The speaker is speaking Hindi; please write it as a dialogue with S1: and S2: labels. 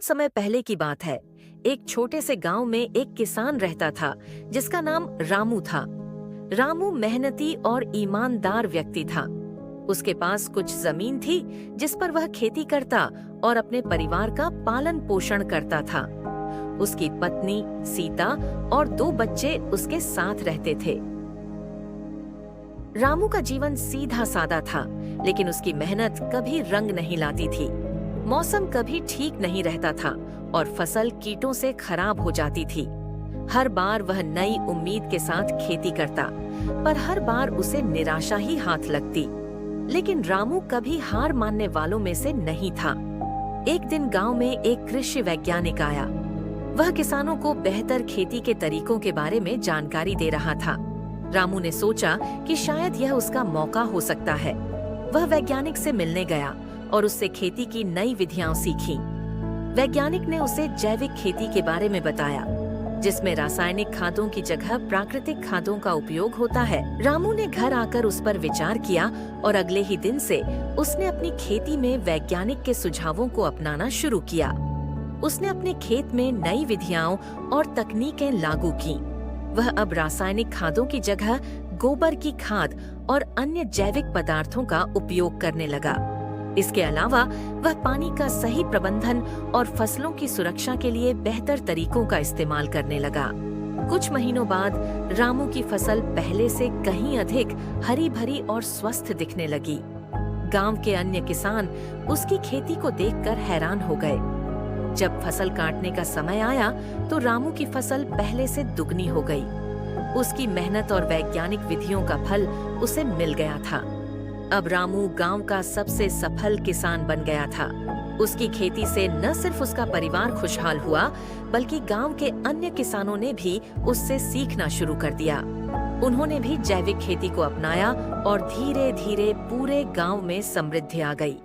S1: बहुत समय पहले की बात है। एक छोटे से गांव में एक किसान रहता था जिसका नाम रामू था। रामू मेहनती और ईमानदार व्यक्ति था। उसके पास कुछ जमीन थी जिस पर वह खेती करता और अपने परिवार का पालन पोषण करता था। उसकी पत्नी सीता और 2 बच्चे उसके साथ रहते थे। रामू का जीवन सीधा सादा था, लेकिन उसकी मेहनत कभी रंग नहीं लाती थी। मौसम कभी ठीक नहीं रहता था और फसल कीटों से खराब हो जाती थी। हर बार वह नई उम्मीद के साथ खेती करता, पर हर बार उसे निराशा ही हाथ लगती। लेकिन रामू कभी हार मानने वालों में से नहीं था। एक दिन गांव में एक कृषि वैज्ञानिक आया। वह किसानों को बेहतर खेती के तरीकों के बारे में जानकारी दे रहा था। रामू ने सोचा कि शायद यह उसका मौका हो सकता है। वह वैज्ञानिक से मिलने गया और उससे खेती की नई विधियां सीखी। वैज्ञानिक ने उसे जैविक खेती के बारे में बताया, जिसमें रासायनिक खादों की जगह प्राकृतिक खादों का उपयोग होता है। रामू ने घर आकर उस पर विचार किया और अगले ही दिन से उसने अपनी खेती में वैज्ञानिक के सुझावों को अपनाना शुरू किया। उसने अपने खेत में नई विधियां और तकनीकें लागू की। वह अब रासायनिक खादों की जगह गोबर की खाद और अन्य जैविक पदार्थों का उपयोग करने लगा। इसके अलावा वह पानी का सही प्रबंधन और फसलों की सुरक्षा के लिए बेहतर तरीकों का इस्तेमाल करने लगा। कुछ महीनों बाद रामू की फसल पहले से कहीं अधिक हरी भरी और स्वस्थ दिखने लगी। गांव के अन्य किसान उसकी खेती को देखकर हैरान हो गए। जब फसल काटने का समय आया तो रामू की फसल पहले से दुगनी हो गई। उसकी मेहनत और वैज्ञानिक विधियों का फल उसे मिल गया था। अब रामू गांव का सबसे सफल किसान बन गया था। उसकी खेती से न सिर्फ उसका परिवार खुशहाल हुआ, बल्कि गांव के अन्य किसानों ने भी उससे सीखना शुरू कर दिया। उन्होंने भी जैविक खेती को अपनाया और धीरे धीरे पूरे गांव में समृद्धि आ गई।